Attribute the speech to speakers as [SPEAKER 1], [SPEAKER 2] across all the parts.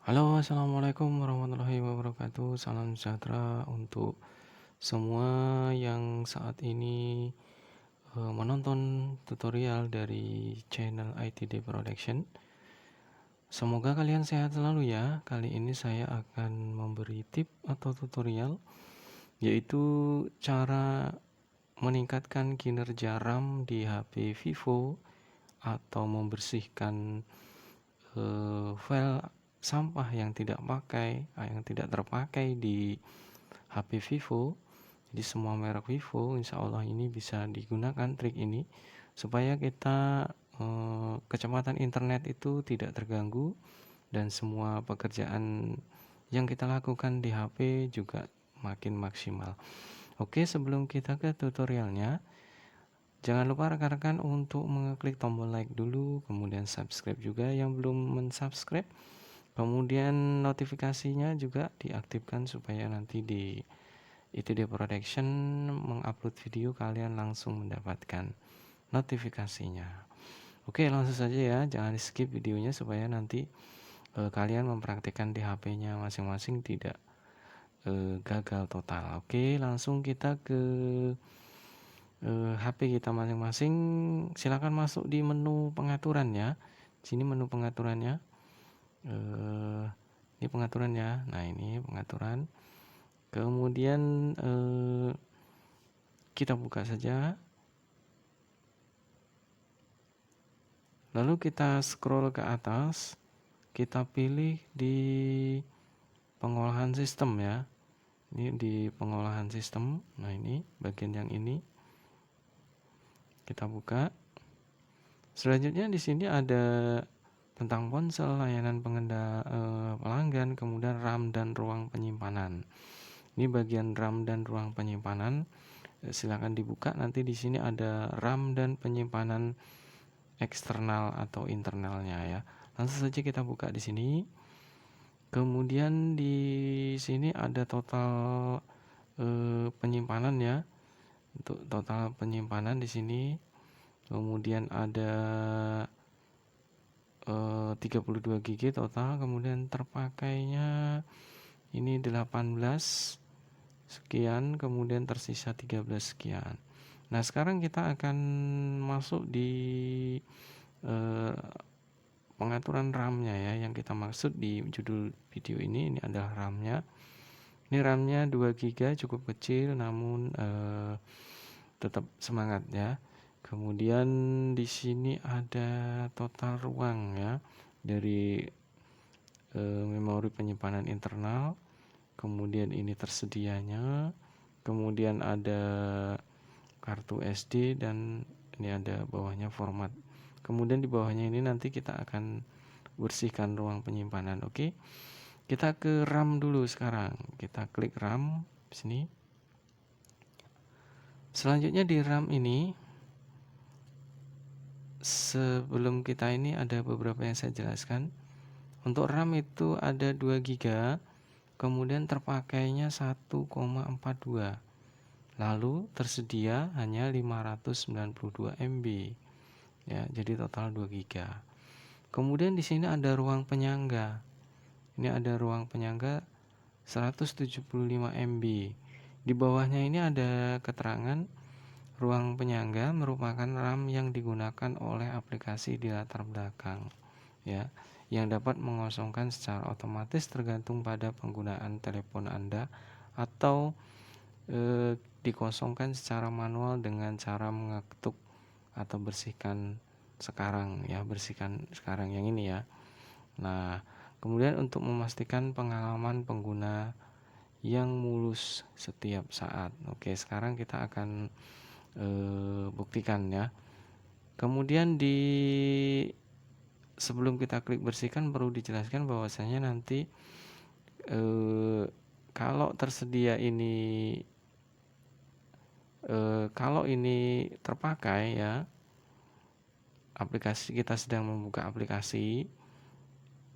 [SPEAKER 1] Halo, assalamualaikum warahmatullahi wabarakatuh. Salam sejahtera untuk semua yang saat ini menonton tutorial dari channel ITD Production. Semoga kalian sehat selalu ya. Kali ini saya akan memberi tip atau tutorial, yaitu cara meningkatkan kinerja RAM di HP Vivo atau membersihkan file sampah yang tidak terpakai di HP Vivo. Di semua merek Vivo, insya Allah ini bisa digunakan trik ini supaya kita kecepatan internet itu tidak terganggu dan semua pekerjaan yang kita lakukan di HP juga makin maksimal. Oke, sebelum kita ke tutorialnya, jangan lupa rekan-rekan untuk mengeklik tombol like dulu, kemudian subscribe juga yang belum mensubscribe. Kemudian notifikasinya juga diaktifkan supaya nanti di ITD Production mengupload video kalian langsung mendapatkan notifikasinya. Oke, langsung saja ya, jangan di skip videonya supaya nanti kalian mempraktikkan di HP-nya masing-masing tidak gagal total. Oke, langsung kita ke HP kita masing-masing. Silakan masuk di menu pengaturan ya. Sini menu pengaturannya. Ini pengaturan ya. Nah, ini pengaturan. Kemudian kita buka saja. Lalu kita scroll ke atas. Kita pilih di pengolahan sistem ya. Ini di pengolahan sistem. Nah, ini bagian yang ini. Kita buka. Selanjutnya di sini ada tentang ponsel, layanan pelanggan, kemudian RAM dan ruang penyimpanan. Ini bagian RAM dan ruang penyimpanan. Silakan dibuka. Nanti di sini ada RAM dan penyimpanan eksternal atau internalnya ya. Langsung saja kita buka di sini. Kemudian di sini ada total penyimpanan ya. Untuk total penyimpanan di sini. Kemudian ada 32 GB total, kemudian terpakainya ini 18 sekian, kemudian tersisa 13 sekian. Nah, sekarang kita akan masuk di pengaturan RAM-nya ya, yang kita maksud di judul video ini adalah RAM-nya. Ini RAM-nya 2 GB, cukup kecil namun tetap semangat ya. Kemudian di sini ada total ruang ya dari memori penyimpanan internal. Kemudian ini tersedianya. Kemudian ada kartu SD dan ini ada bawahnya format. Kemudian di bawahnya ini nanti kita akan bersihkan ruang penyimpanan. Oke. Kita ke RAM dulu sekarang. Kita klik RAM di sini. Selanjutnya di RAM ini, sebelum kita ini ada beberapa yang saya jelaskan. Untuk RAM itu ada 2 GB, kemudian terpakainya 1,42. Lalu tersedia hanya 592 MB. Ya, jadi total 2 GB. Kemudian di sini ada ruang penyangga. Ini ada ruang penyangga 175 MB. Di bawahnya ini ada keterangan ruang penyangga merupakan RAM yang digunakan oleh aplikasi di latar belakang, ya, yang dapat mengosongkan secara otomatis tergantung pada penggunaan telepon Anda atau dikosongkan secara manual dengan cara mengetuk atau bersihkan sekarang ya, bersihkan sekarang yang ini ya. Nah, kemudian untuk memastikan pengalaman pengguna yang mulus setiap saat. Oke, sekarang kita akan buktikan ya. Kemudian sebelum kita klik bersihkan perlu dijelaskan bahwasanya nanti kalau tersedia ini kalau ini terpakai ya, aplikasi kita sedang membuka aplikasi,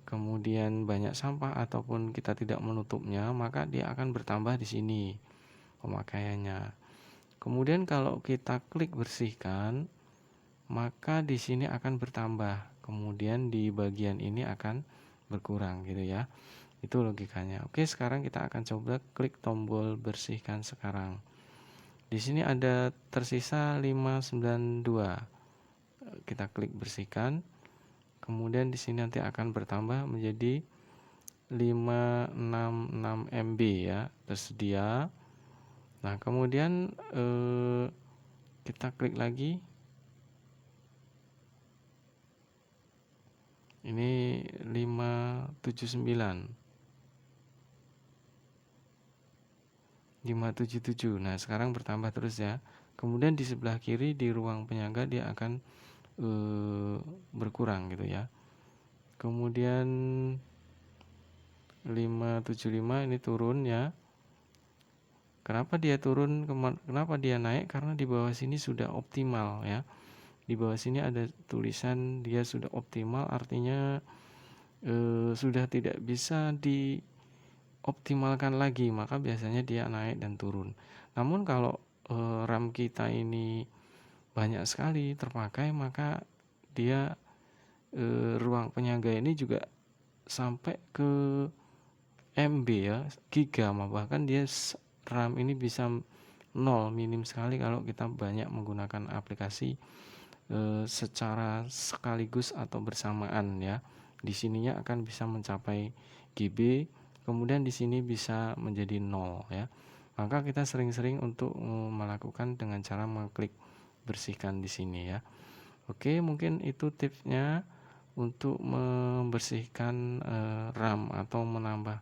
[SPEAKER 1] kemudian banyak sampah ataupun kita tidak menutupnya, maka dia akan bertambah di sini pemakaiannya. Kemudian kalau kita klik bersihkan, maka di sini akan bertambah. Kemudian di bagian ini akan berkurang gitu ya. Itu logikanya. Oke, sekarang kita akan coba klik tombol bersihkan sekarang. Di sini ada tersisa 592. Kita klik bersihkan. Kemudian di sini nanti akan bertambah menjadi 566 MB ya, tersedia. Nah, kemudian kita klik lagi. Ini 579. 577. Nah, sekarang bertambah terus ya. Kemudian di sebelah kiri di ruang penyangga dia akan berkurang gitu ya. Kemudian 575 ini turun ya. Kenapa dia turun? Kenapa dia naik? Karena di bawah sini sudah optimal ya. Di bawah sini ada tulisan dia sudah optimal, artinya sudah tidak bisa dioptimalkan lagi, maka biasanya dia naik dan turun. Namun kalau RAM kita ini banyak sekali terpakai, maka dia ruang penyangga ini juga sampai ke MB ya, giga, bahkan dia RAM ini bisa 0, minim sekali kalau kita banyak menggunakan aplikasi secara sekaligus atau bersamaan ya. Di sininya akan bisa mencapai GB, kemudian di sini bisa menjadi 0 ya. Maka kita sering-sering untuk melakukan dengan cara mengklik bersihkan di sini ya. Oke, mungkin itu tipsnya untuk membersihkan RAM atau menambah